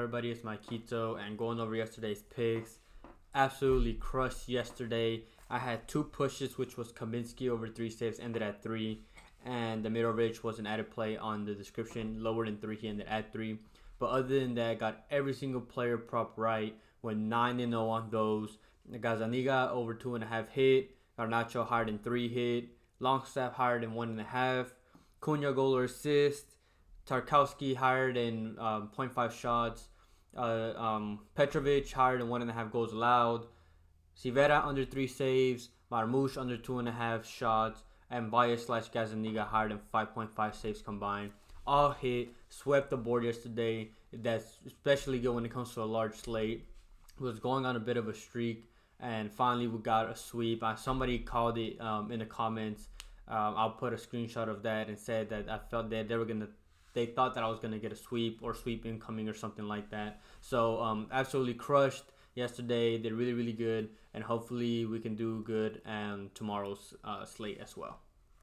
everybody? It's Maikito, and going over yesterday's picks. Absolutely crushed yesterday. I had 2 pushes, which was Kaminsky over 3 saves, ended at 3. And the Mitrovic was an added play on the description, lower than 3, he ended at 3. But other than that, got every single player prop right, went 9-0 on those. Gazzaniga over 2.5 hit, Garnacho higher than 3 hit, Longstaff higher than 1.5, Cunha goal or assist, Tarkowski higher than 0.5 shots. Petrovic higher than 1.5 goals allowed. Sivera under 3 saves. Marmoush under 2.5 shots. And Baez/Gazzaniga higher than 5.5 saves combined. All hit. Swept the board yesterday. That's especially good when it comes to a large slate. Was going on a bit of a streak. And finally we got a sweep. Somebody called it in the comments. I'll put a screenshot of that and said that I felt that they thought that I was going to get a sweep or sweep incoming or something like that. So absolutely crushed yesterday. Did really, really good. And hopefully we can do good on tomorrow's slate as well.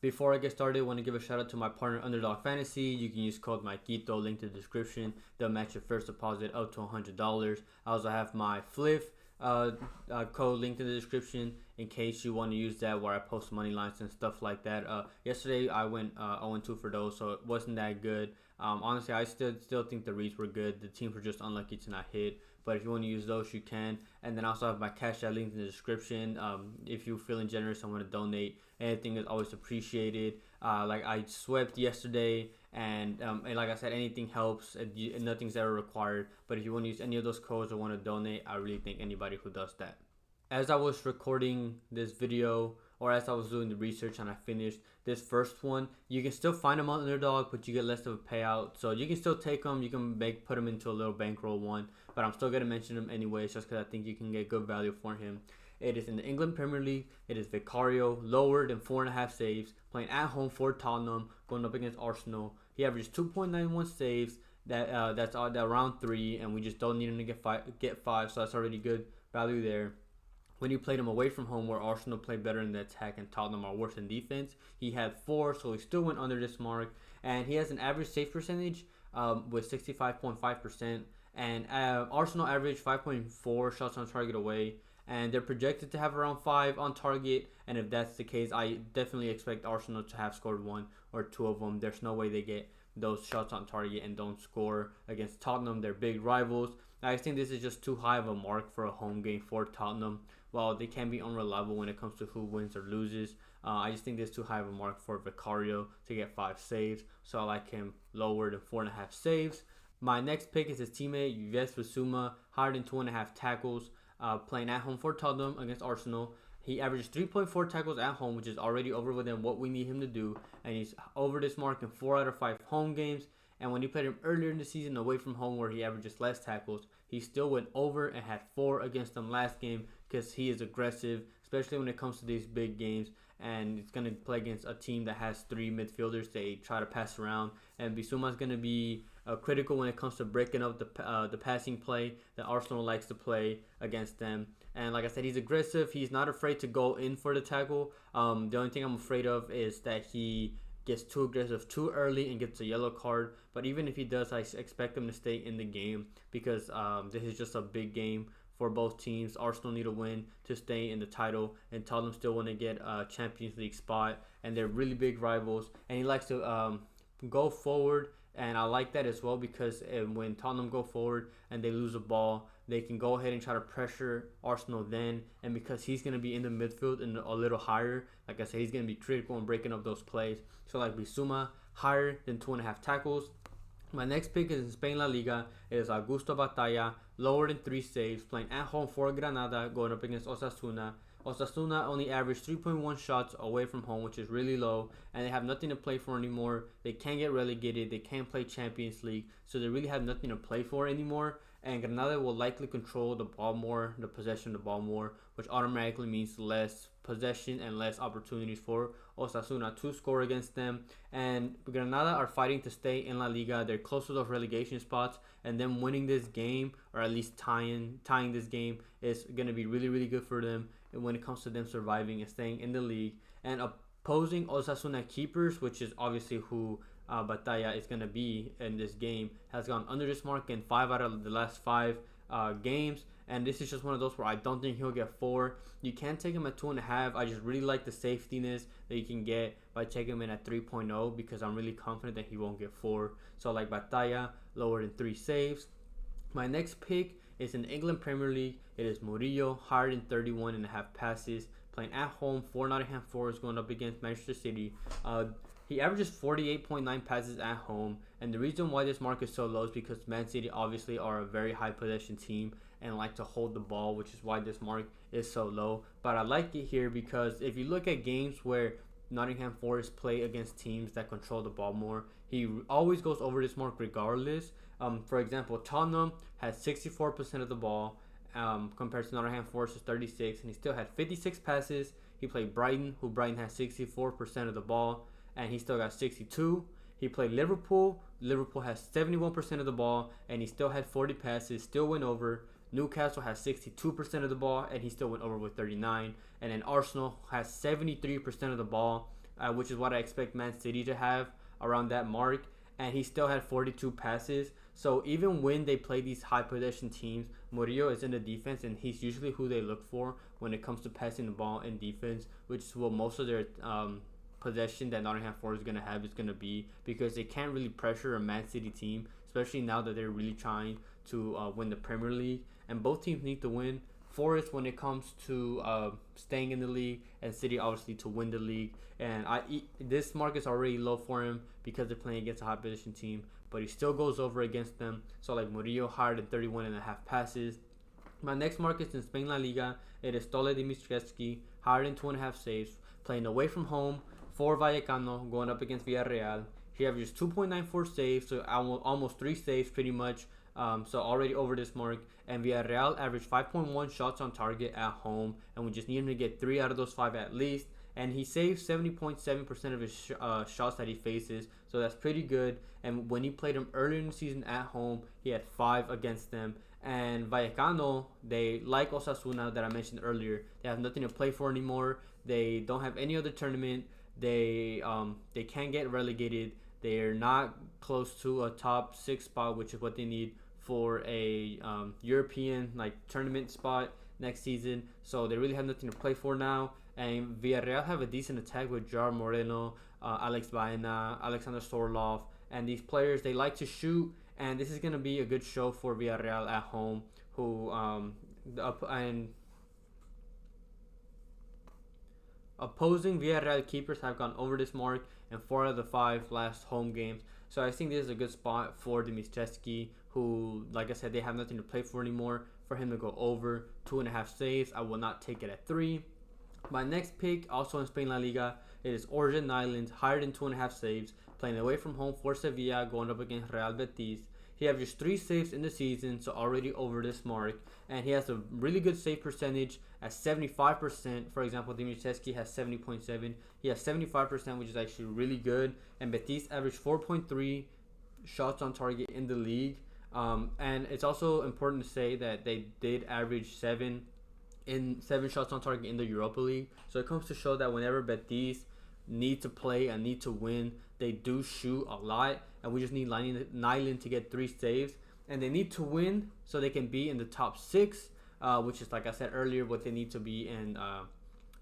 Before I get started, I want to give a shout out to my partner Underdog Fantasy. You can use code Maikito, link in the description. They'll match your first deposit up to $100. I also have my Fliff code linked in the description in case you want to use that, where I post money lines and stuff like that. Yesterday I went 0-2 for those, so it wasn't that good. Honestly, I still think the reads were good. The teams were just unlucky to not hit. But if you want to use those, you can. And then I also have my Cashapp linked in the description. If you're feeling generous and want to donate, anything is always appreciated. Like I swept yesterday, and like I said, anything helps. Nothing's ever required. But if you want to use any of those codes or want to donate, I really thank anybody who does that. As I was recording this video, or as I was doing the research and I finished this first one, you can still find them on Underdog, but you get less of a payout. So you can still take them. You can put them into a little bankroll one, but I'm still going to mention them anyways, just because I think you can get good value for him. It is in the England Premier League. It is Vicario, lower than 4.5 saves, playing at home for Tottenham, going up against Arsenal. He averages 2.91 saves. That's around 3, and we just don't need him to get 5, so that's already good value there. When you played him away from home, where Arsenal played better in the attack and Tottenham are worse in defense, he had 4, so he still went under this mark. And he has an average save percentage with 65.5%. And Arsenal averaged 5.4 shots on target away. And they're projected to have around 5 on target. And if that's the case, I definitely expect Arsenal to have scored 1 or 2 of them. There's no way they get those shots on target and don't score against Tottenham. They're big rivals. I think this is just too high of a mark for a home game for Tottenham. While they can be unreliable when it comes to who wins or loses, I just think this is too high of a mark for Vicario to get 5 saves. So I like him lower than 4.5 saves. My next pick is his teammate Yves Bissouma, higher than 2.5 tackles, playing at home for Tottenham against Arsenal. He averages 3.4 tackles at home, which is already over within what we need him to do. And he's over this mark in 4 out of 5 home games. And when he played him earlier in the season away from home, where he averages less tackles, he still went over and had 4 against them last game, because he is aggressive, especially when it comes to these big games. And it's going to play against a team that has 3 midfielders. They try to pass around. And Bissouma is going to be critical when it comes to breaking up the passing play that Arsenal likes to play against them. And like I said, he's aggressive. He's not afraid to go in for the tackle. The only thing I'm afraid of is that he gets too aggressive too early and gets a yellow card. But even if he does, I expect him to stay in the game, because this is just a big game for both teams. Arsenal need a win to stay in the title, and Tottenham still want to get a Champions League spot, and they're really big rivals. And he likes to go forward, and I like that as well, because when Tottenham go forward and they lose a ball, they can go ahead and try to pressure Arsenal then. And because he's going to be in the midfield and a little higher, like I said, he's going to be critical in breaking up those plays. So like Bissouma, higher than 2.5 tackles. My next pick is in Spain La Liga. It is Augusto Batalla, lower than 3 saves, playing at home for Granada, going up against Osasuna. Osasuna only averaged 3.1 shots away from home, which is really low, and they have nothing to play for anymore. They can't get relegated. They can't play Champions League, so they really have nothing to play for anymore. And Granada will likely control the ball more, the possession of the ball more, which automatically means less possession and less opportunities for Osasuna to score against them. And Granada are fighting to stay in La Liga. They're close to those relegation spots, and them winning this game, or at least tying this game, is going to be really, really good for them when it comes to them surviving and staying in the league. And opposing Osasuna keepers, which is obviously who Batalla is going to be in this game has gone under this mark in 5 out of the last 5 games. And this is just one of those where I don't think he'll get 4. You can take him at 2.5. I just really like the safetiness that you can get by taking him in at 3.0 because I'm really confident that he won't get 4. So like Batalla, lower than 3 saves. My next pick is in England Premier League. It is Murillo, higher than 31.5 passes, playing at home for Nottingham Forest, going up against Manchester City. He averages 48.9 passes at home, and the reason why this mark is so low is because Man City obviously are a very high possession team and like to hold the ball, which is why this mark is so low. But I like it here because if you look at games where Nottingham Forest play against teams that control the ball more, he always goes over this mark regardless. For example, Tottenham had 64% of the ball compared to Nottingham Forest's 36, and he still had 56 passes. He played Brighton, who Brighton had 64% of the ball, and he still got 62. He played Liverpool. Liverpool has 71% of the ball, and he still had 40 passes, still went over. Newcastle has 62% of the ball, and he still went over with 39. And then Arsenal has 73% of the ball, which is what I expect Man City to have around that mark. And he still had 42 passes. So even when they play these high possession teams, Murillo is in the defense, and he's usually who they look for when it comes to passing the ball in defense, which is what most of their possession that Nottingham Forest is going to have is going to be, because they can't really pressure a Man City team, especially now that they're really trying to win the Premier League. And both teams need to win. Forest when it comes to staying in the league, and City obviously to win the league. And this mark is already low for him because they're playing against a high position team, but he still goes over against them. So like Murillo, higher than 31.5 passes. My next mark is in Spain La Liga. It is Stole Dimitrescu, higher than 2.5 saves, playing away from home for Vallecano, going up against Villarreal. He averages 2.94 saves, so almost 3 saves pretty much. So already over this mark. And Villarreal averaged 5.1 shots on target at home, and we just need him to get 3 out of those 5 at least. And he saves 70.7% of his shots that he faces, so that's pretty good. And when he played him earlier in the season at home, he had 5 against them. And Vallecano, they like Osasuna that I mentioned earlier. They have nothing to play for anymore. They don't have any other tournament. They can't get relegated. They're not close to a top 6 spot, which is what they need for a European tournament spot next season. So they really have nothing to play for now. And Villarreal have a decent attack with Jar Moreno, Alex Baena, Alexander Sorloff, and these players, they like to shoot. And this is going to be a good show for Villarreal at home, who opposing Villarreal keepers have gone over this mark in 4 out of the 5 last home games. So I think this is a good spot for Dimitrescu, who, like I said, they have nothing to play for anymore. For him to go over 2.5 saves, I will not take it at 3. My next pick, also in Spain La Liga, it is Orjan Nyland, higher than 2.5 saves, playing away from home for Sevilla, going up against Real Betis. He averages 3 saves in the season, so already over this mark. And he has a really good save percentage at 75%. For example, Dimitrescu has 70.7. He has 75%, which is actually really good. And Betis averaged 4.3 shots on target in the league. And it's also important to say that they did average 7 shots on target in the Europa League. So it comes to show that whenever Betis need to play and need to win, they do shoot a lot, and we just need Nyland to get 3 saves, and they need to win so they can be in the top 6, which is, like I said earlier, what they need to be in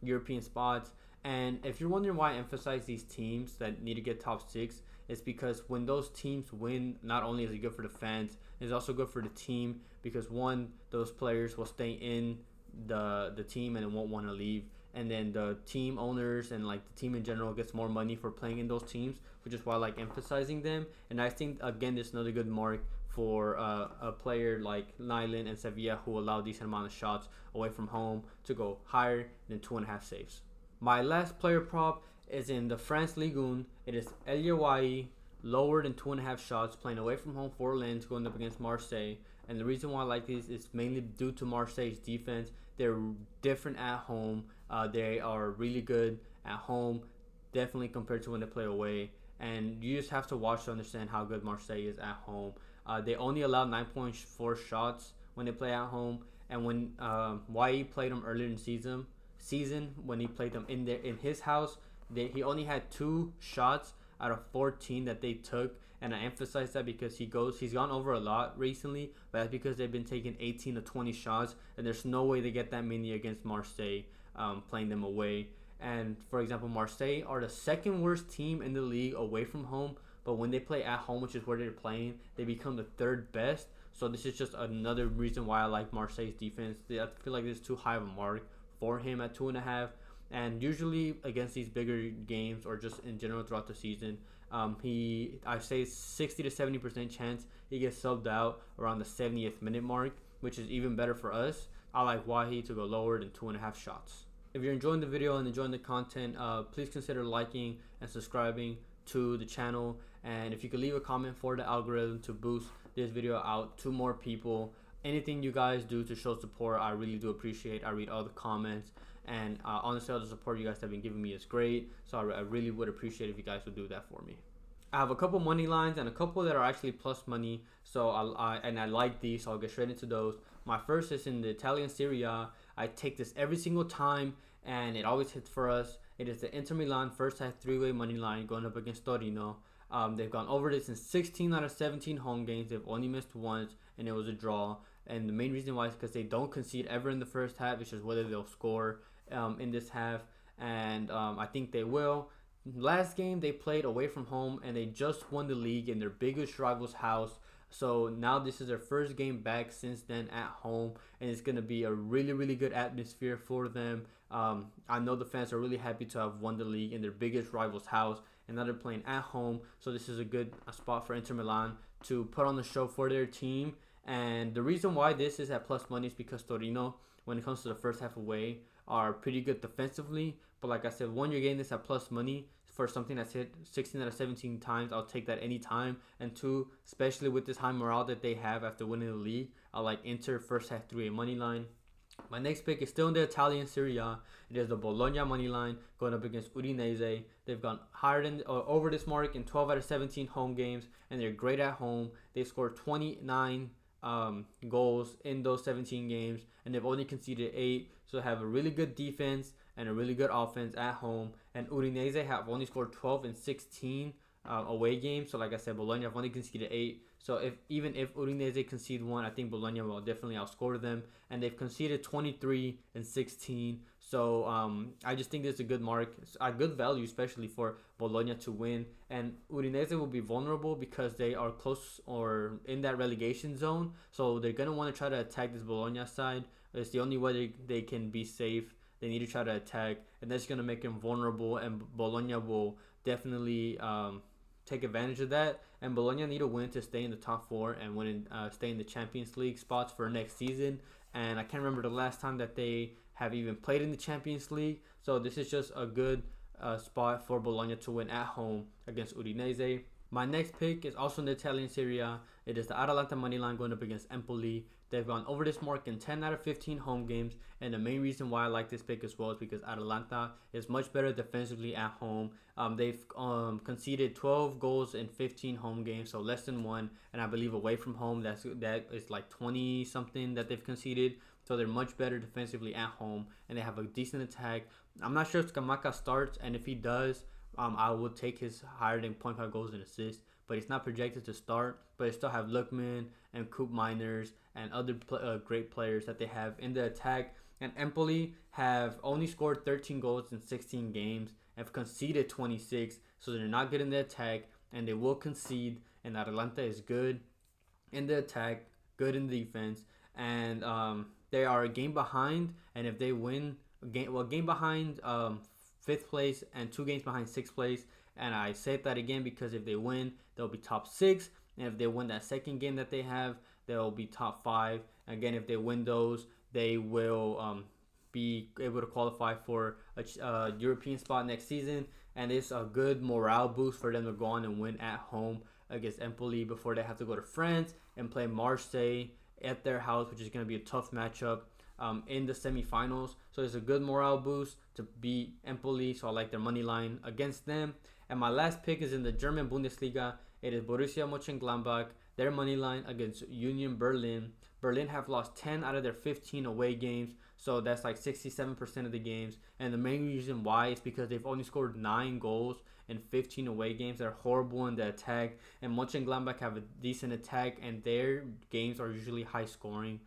European spots. And if you're wondering why I emphasize these teams that need to get top 6, it's because when those teams win, not only is it good for the fans, it's also good for the team, because one, those players will stay in the team and won't want to leave. And then the team owners and the team in general gets more money for playing in those teams, which is why I like emphasizing them. And I think, again, this is another good mark for a player like Nyland and Sevilla, who allow a decent amount of shots away from home to go higher than 2.5 saves. My last player prop is in the France Ligue 1. It is El Yaouai, lower than 2.5 shots, playing away from home for Lens, going up against Marseille. And the reason why I like this is mainly due to Marseille's defense. They're different at home. They are really good at home, definitely compared to when they play away. And you just have to watch to understand how good Marseille is at home. They only allow 9.4 shots when they play at home. And when YE played them earlier in season when he played them in his house, he only had 2 shots out of 14 that they took. And I emphasize that because he's gone over a lot recently, but that's because they've been taking 18 to 20 shots, and there's no way they get that many against Marseille, playing them away. And for example, Marseille are the second worst team in the league away from home, but when they play at home, which is where they're playing, they become the third best. So this is just another reason why I like Marseille's defense. I feel like this is too high of a mark for him at 2.5. And usually against these bigger games or just in general throughout the season, I say 60 to 70% chance he gets subbed out around the 70th minute mark, which is even better for us. I like Wahi to go lower than 2.5 shots. If you're enjoying the video and enjoying the content, please consider liking and subscribing to the channel. And if you could leave a comment for the algorithm to boost this video out to more people. Anything you guys do to show support, I really do appreciate. I read all the comments, and honestly, all the support you guys have been giving me is great. So I really would appreciate if you guys would do that for me. I have a couple money lines and a couple that are actually plus money. So I like these, so I'll get straight into those. My first is in the Italian Serie A. I take this every single time, and it always hits for us. It is the Inter Milan first half 3-way money line going up against Torino. They've gone over this in 16 out of 17 home games. They've only missed once, and it was a draw. And the main reason why is because they don't concede ever in the first half. It's just whether they'll score in this half. And I think they will. Last game, they played away from home, and they just won the league in their biggest rival's house. So now this is their first game back since then at home, and it's going to be a really, really good atmosphere for them. I know the fans are really happy to have won the league in their biggest rival's house, and now they're playing at home. So this is a good spot for Inter Milan to put on the show for their team. And the reason why this is at plus money is because Torino, when it comes to the first half away, are pretty good defensively. But like I said, one, you're getting this at plus money for something that's hit 16 out of 17 times. I'll take that anytime. And two, especially with this high morale that they have after winning the league, I like Inter first half 3-way money line. My next pick is still in the Italian Serie A. It is the Bologna money line going up against Udinese. They've gone higher than over this mark in 12 out of 17 home games, and they're great at home. They scored 29 goals in those 17 games, and they've only conceded 8. So they have a really good defense and a really good offense at home. And Udinese have only scored 12 in 16 away games. So like I said, Bologna have only conceded 8. So even if Udinese concede 1, I think Bologna will definitely outscore them. And they've conceded 23 and 16. So I just think this is a good mark, a good value, especially for Bologna to win. And Udinese will be vulnerable because they are close or in that relegation zone. So they're going to want to try to attack this Bologna side. It's the only way they can be safe. They need to try to attack, and that's going to make them vulnerable. And Bologna will definitely take advantage of that. And Bologna need a win to stay in the top 4 and stay in the Champions League spots for next season. And I can't remember the last time that they have even played in the Champions League. So this is just a good spot for Bologna to win at home against Udinese. My next pick is also in the Italian Serie A. It is the Atalanta money line going up against Empoli. They've gone over this mark in 10 out of 15 home games, and the main reason why I like this pick as well is because Atalanta is much better defensively at home. They've conceded 12 goals in 15 home games, so less than 1, and I believe away from home that is like 20 something that they've conceded. So they're much better defensively at home, and they have a decent attack. I'm not sure if Scamacca starts, and if he does, I will take his higher than 0.5 goals and assists, but he's not projected to start. But they still have Lookman and Coop Miners and other great players that they have in the attack. And Empoli have only scored 13 goals in 16 games and have conceded 26, so they're not good in the attack, and they will concede. And Atalanta is good in the attack, good in the defense, and they are a game behind. And if they win, game behind 5th place and 2 games behind 6th place. And I say that again because if they win, they'll be top 6. And if they win that second game that they have, they'll be top 5. Again, if they win those, they will be able to qualify for a European spot next season. And it's a good morale boost for them to go on and win at home against Empoli before they have to go to France and play Marseille at their house, which is going to be a tough matchup in the semifinals. So it's a good morale boost to beat Empoli. So I like their money line against them. And my last pick is in the German Bundesliga. It is Borussia Mönchengladbach. Their money line against Union Berlin. Berlin have lost 10 out of their 15 away games. So that's like 67% of the games. And the main reason why is because they've only scored 9 goals in 15 away games. They're horrible in the attack. And Mönchengladbach have a decent attack, and their games are usually high scoring.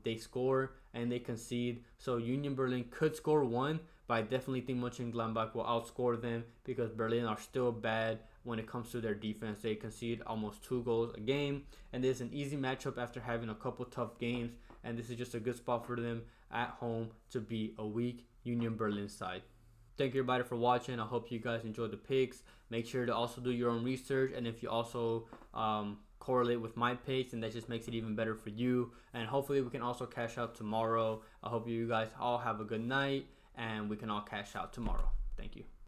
They score and they concede. So Union Berlin could score 1, but I definitely think Mönchengladbach will outscore them because Berlin are still bad when it comes to their defense. They concede almost 2 goals a game, and this is an easy matchup after having a couple tough games, and this is just a good spot for them at home to beat a weak Union Berlin side. Thank you everybody for watching. I hope you guys enjoyed the picks. Make sure to also do your own research, and if you also correlate with my picks, and that just makes it even better for you. And hopefully we can also cash out tomorrow. I hope you guys all have a good night, and we can all cash out tomorrow. Thank you.